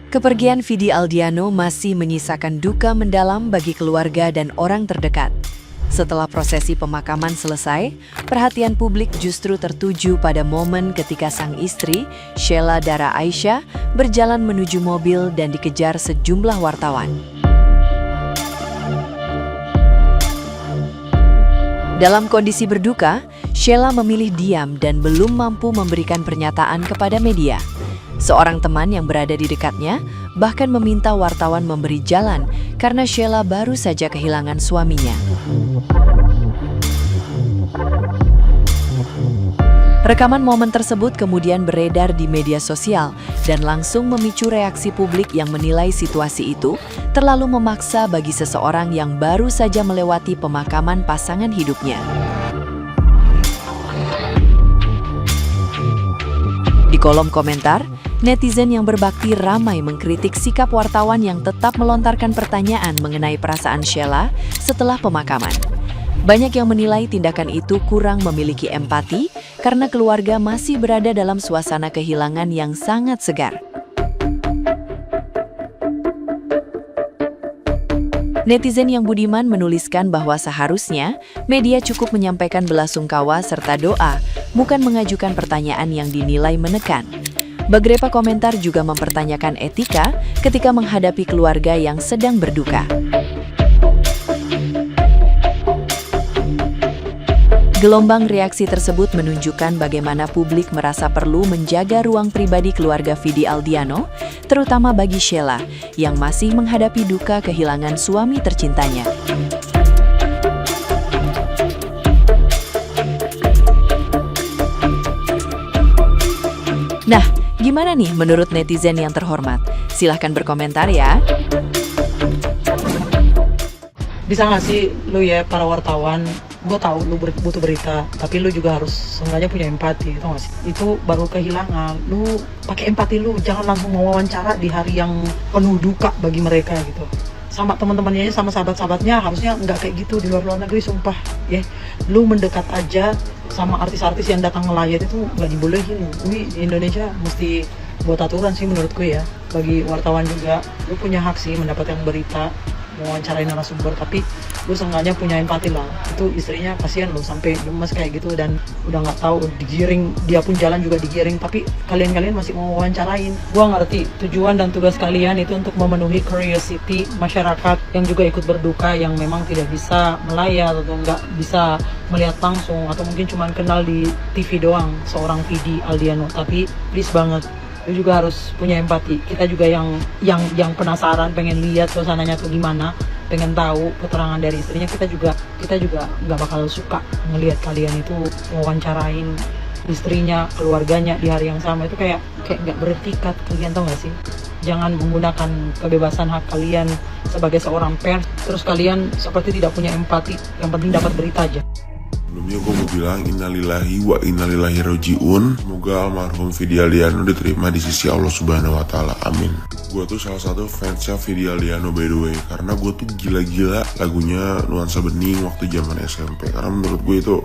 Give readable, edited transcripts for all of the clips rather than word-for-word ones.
Kepergian Vidi Aldiano masih menyisakan duka mendalam bagi keluarga dan orang terdekat. Setelah prosesi pemakaman selesai, perhatian publik justru tertuju pada momen ketika sang istri, Sheila Dara Aisha, berjalan menuju mobil dan dikejar sejumlah wartawan. Dalam kondisi berduka, Sheila memilih diam dan belum mampu memberikan pernyataan kepada media. Seorang teman yang berada di dekatnya bahkan meminta wartawan memberi jalan karena Sheila baru saja kehilangan suaminya. Rekaman momen tersebut kemudian beredar di media sosial dan langsung memicu reaksi publik yang menilai situasi itu terlalu memaksa bagi seseorang yang baru saja melewati pemakaman pasangan hidupnya. Di kolom komentar, netizen yang berbakti ramai mengkritik sikap wartawan yang tetap melontarkan pertanyaan mengenai perasaan Sheila setelah pemakaman. Banyak yang menilai tindakan itu kurang memiliki empati karena keluarga masih berada dalam suasana kehilangan yang sangat segar. Netizen yang budiman menuliskan bahwa seharusnya media cukup menyampaikan belasungkawa serta doa, bukan mengajukan pertanyaan yang dinilai menekan. Beberapa komentar juga mempertanyakan etika ketika menghadapi keluarga yang sedang berduka. Gelombang reaksi tersebut menunjukkan bagaimana publik merasa perlu menjaga ruang pribadi keluarga Vidi Aldiano, terutama bagi Sheila yang masih menghadapi duka kehilangan suami tercintanya. Nah, gimana nih menurut netizen yang terhormat? Silahkan berkomentar ya. Bisa nggak sih lu ya para wartawan, gue tahu lu butuh berita, tapi lu juga harus seenggaknya punya empati, tau gak sih? Itu baru kehilangan, lu pakai empati lu, jangan langsung mewawancara di hari yang penuh duka bagi mereka gitu. Sama teman-temannya, sama sahabat-sahabatnya, harusnya nggak kayak gitu di luar negeri, sumpah ya. Lu mendekat aja sama artis-artis yang datang ngelayat itu nggak dibolehin. Ini di Indonesia mesti buat aturan sih menurut gue ya. Bagi wartawan juga, lu punya hak sih mendapatkan berita, mewawancarai narasumber, tapi lu seenggaknya punya empati lah. Itu istrinya kasihan lo sampai lemes kayak gitu dan udah nggak tahu digiring, dia pun jalan juga digiring, tapi kalian masih mau wawancarain. Gua ngerti tujuan dan tugas kalian itu untuk memenuhi curiosity masyarakat yang juga ikut berduka, yang memang tidak bisa melayat atau nggak bisa melihat langsung atau mungkin cuma kenal di TV doang seorang Vidi Aldiano. Tapi please banget, lu juga harus punya empati. Kita juga yang penasaran, pengen lihat suasananya tuh gimana, pengen tahu keterangan dari istrinya. Kita juga nggak bakal suka ngelihat kalian itu wawancarain istrinya, keluarganya di hari yang sama. Itu kayak nggak beretikat, kalian tau nggak sih? Jangan menggunakan kebebasan hak kalian sebagai seorang pers terus kalian seperti tidak punya empati. Yang penting dapat berita aja. Sebelumnya gue mau bilang innalillahi wa innalillahi roji'un. Semoga almarhum Vidi Aldiano diterima di sisi Allah Subhanahu wa Ta'ala. Amin. Gue tuh salah satu fansnya Vidi Aldiano by the way, karena gue tuh gila-gila lagunya Nuansa Bening waktu zaman SMP. Karena menurut gue itu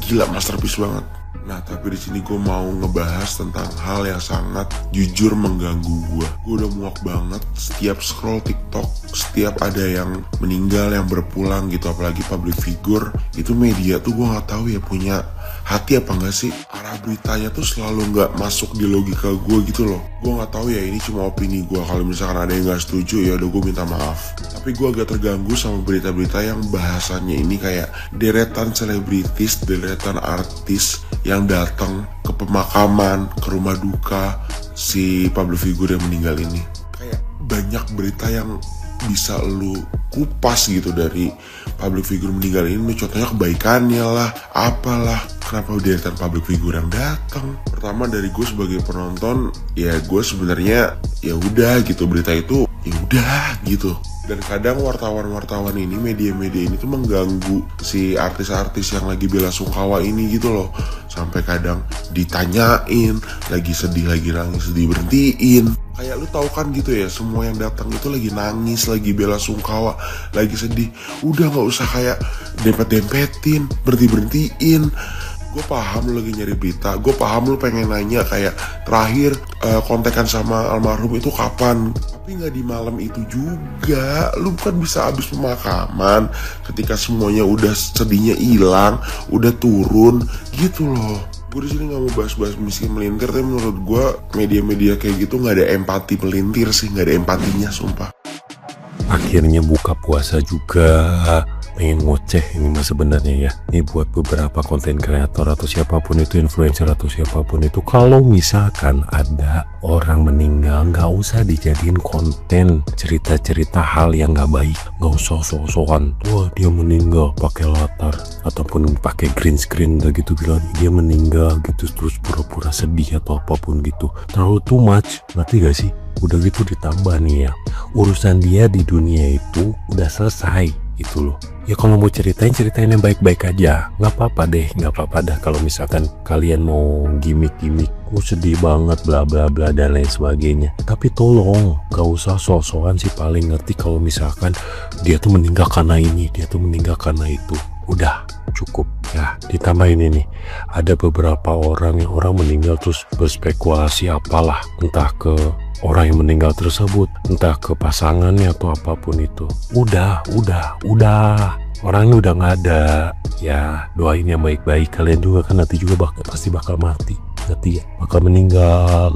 gila, masterpiece banget. Nah, tapi di sini gue mau ngebahas tentang hal yang sangat jujur mengganggu gue. Gue udah muak banget setiap scroll TikTok, setiap ada yang meninggal, yang berpulang gitu, apalagi public figure. Itu media tuh gue nggak tahu ya punya hati apa nggak sih? Arah beritanya tuh selalu nggak masuk di logika gue gitu loh. Gue nggak tahu ya, ini cuma opini gue. Kalau misalkan ada yang nggak setuju ya udah, gue minta maaf. Tapi gue agak terganggu sama berita-berita yang bahasannya ini kayak deretan selebritis, deretan artis yang datang ke pemakaman, ke rumah duka si public figure yang meninggal ini. Kayak banyak berita yang bisa lu kupas gitu dari public figure meninggal ini. Contohnya kebaikannya lah, apalah. Kenapa deretan public figure yang datang? Pertama dari gue sebagai penonton, ya gue sebenarnya ya udah gitu, berita itu ya udah gitu. Dan kadang wartawan-wartawan ini, media-media ini tuh mengganggu si artis-artis yang lagi bela sungkawa ini gitu loh. Sampai kadang ditanyain, lagi sedih, lagi nangis, berhentiin. Kayak lu tahu kan gitu ya, semua yang datang itu lagi nangis, lagi bela sungkawa, lagi sedih. Udah gak usah kayak dempet-dempetin, berhentiin. Gue paham lu lagi nyari berita, gue paham lu pengen nanya kayak terakhir kontekan sama almarhum itu kapan. Tapi nggak di malam itu juga, lu kan bisa habis pemakaman ketika semuanya udah sedihnya hilang, udah turun gitu loh. Gue di sini nggak mau bahas-bahas miskin melintir, tapi menurut gue media-media kayak gitu nggak ada empati melintir sih, nggak ada empatinya sumpah. Akhirnya buka puasa juga. Pengen ngoceh ini mah sebenarnya ya. Ini buat beberapa konten kreator atau siapapun itu, influencer atau siapapun itu, kalau misalkan ada orang meninggal, nggak usah dijadiin konten cerita-cerita hal yang nggak baik. Nggak usah sok-sokan, wah dia meninggal pakai latar ataupun pakai green screen udah gitu bilang dia meninggal gitu, terus pura-pura sedih atau apapun gitu. Terlalu too much, ngerti gak sih? Udah gitu ditambah nih ya, urusan dia di dunia itu udah selesai gitu loh. Ya kalau mau ceritain yang baik-baik aja, nggak apa-apa deh, nggak apa-apa dah. Kalau misalkan kalian mau gimmick-gimmick, sedih banget bla bla bla dan lain sebagainya, tapi tolong gak usah sok-sokan sih. Paling ngerti kalau misalkan dia tuh meninggal karena ini, dia tuh meninggal karena itu, udah cukup ya. Ditambahin ini, ada beberapa orang meninggal terus berspekulasi apalah, entah ke orang yang meninggal tersebut, entah ke pasangannya atau apapun itu. Udah, orangnya udah nggak ada. Ya doain yang baik-baik. Kalian juga kan nanti juga pasti bakal mati, nanti ya bakal meninggal.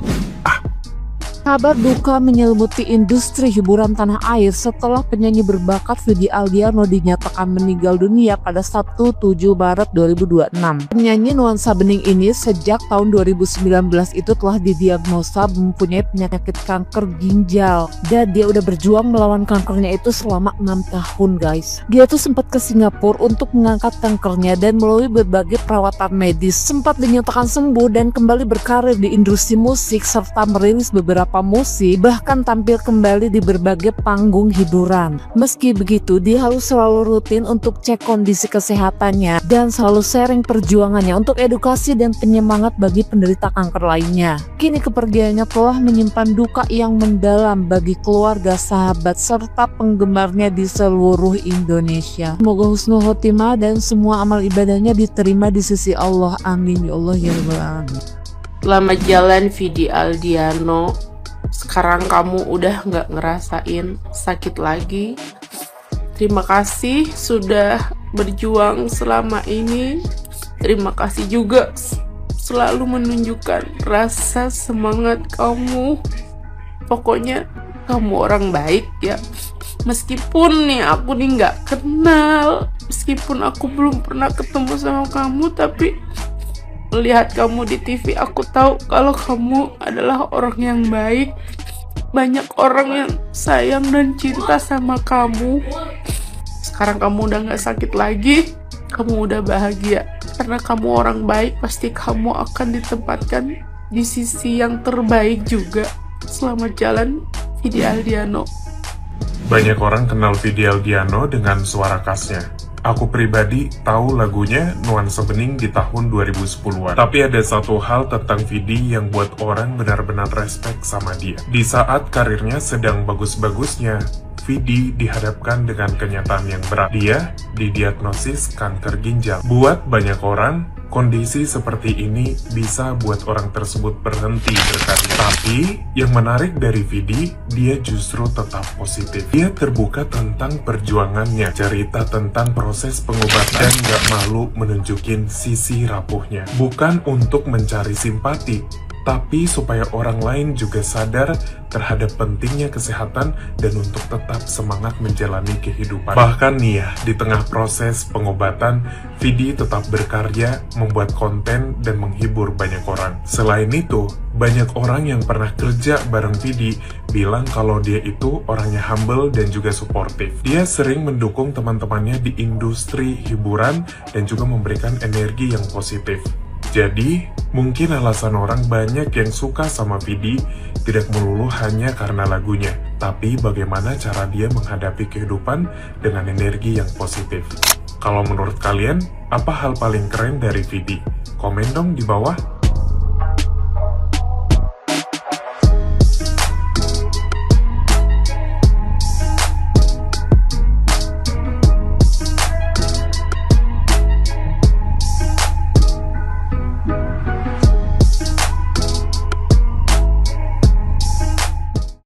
Kabar duka menyelimuti industri hiburan tanah air setelah penyanyi berbakat Vidi Aldiano dinyatakan meninggal dunia pada Sabtu 7 Maret 2026. Penyanyi nuansa bening ini sejak tahun 2019 itu telah didiagnosa mempunyai penyakit kanker ginjal, dan dia udah berjuang melawan kankernya itu selama 6 tahun guys. Dia tuh sempat ke Singapura untuk mengangkat kankernya dan melalui berbagai perawatan medis sempat dinyatakan sembuh dan kembali berkarir di industri musik serta merilis beberapa musik, bahkan tampil kembali di berbagai panggung hiburan. Meski begitu, dia harus selalu rutin untuk cek kondisi kesehatannya dan selalu sharing perjuangannya untuk edukasi dan penyemangat bagi penderita kanker lainnya. Kini kepergiannya telah menyimpan duka yang mendalam bagi keluarga, sahabat, serta penggemarnya di seluruh Indonesia. Semoga husnul khotimah dan semua amal ibadahnya diterima di sisi Allah. Amin ya Allah ya Rabbal alamin. Selamat jalan Vidi Aldiano. Sekarang kamu udah gak ngerasain sakit lagi. Terima kasih sudah berjuang selama ini. Terima kasih juga selalu menunjukkan rasa semangat kamu. Pokoknya kamu orang baik ya. Meskipun nih aku nih gak kenal, meskipun aku belum pernah ketemu sama kamu, tapi melihat kamu di TV, aku tahu kalau kamu adalah orang yang baik. Banyak orang yang sayang dan cinta sama kamu. Sekarang kamu udah gak sakit lagi, kamu udah bahagia. Karena kamu orang baik, pasti kamu akan ditempatkan di sisi yang terbaik juga. Selamat jalan, Vidi Aldiano. Banyak orang kenal Vidi Aldiano dengan suara khasnya. Aku pribadi tahu lagunya Nuansa Bening di tahun 2010-an. Tapi ada satu hal tentang Vidi yang buat orang benar-benar respect sama dia. Di saat karirnya sedang bagus-bagusnya, Vidi dihadapkan dengan kenyataan yang berat. Dia didiagnosis kanker ginjal. Buat banyak orang, kondisi seperti ini bisa buat orang tersebut berhenti berkarya. Tapi yang menarik dari Vidi, dia justru tetap positif. Dia terbuka tentang perjuangannya, cerita tentang proses pengobatan, dan gak malu menunjukin sisi rapuhnya. Bukan untuk mencari simpati, tapi supaya orang lain juga sadar terhadap pentingnya kesehatan dan untuk tetap semangat menjalani kehidupan. Bahkan nih ya, di tengah proses pengobatan, Vidi tetap berkarya, membuat konten, dan menghibur banyak orang. Selain itu, banyak orang yang pernah kerja bareng Vidi bilang kalau dia itu orangnya humble dan juga suportif. Dia sering mendukung teman-temannya di industri hiburan dan juga memberikan energi yang positif. Jadi, mungkin alasan orang banyak yang suka sama Vidi tidak melulu hanya karena lagunya, tapi bagaimana cara dia menghadapi kehidupan dengan energi yang positif. Kalau menurut kalian, apa hal paling keren dari Vidi? Komen dong di bawah.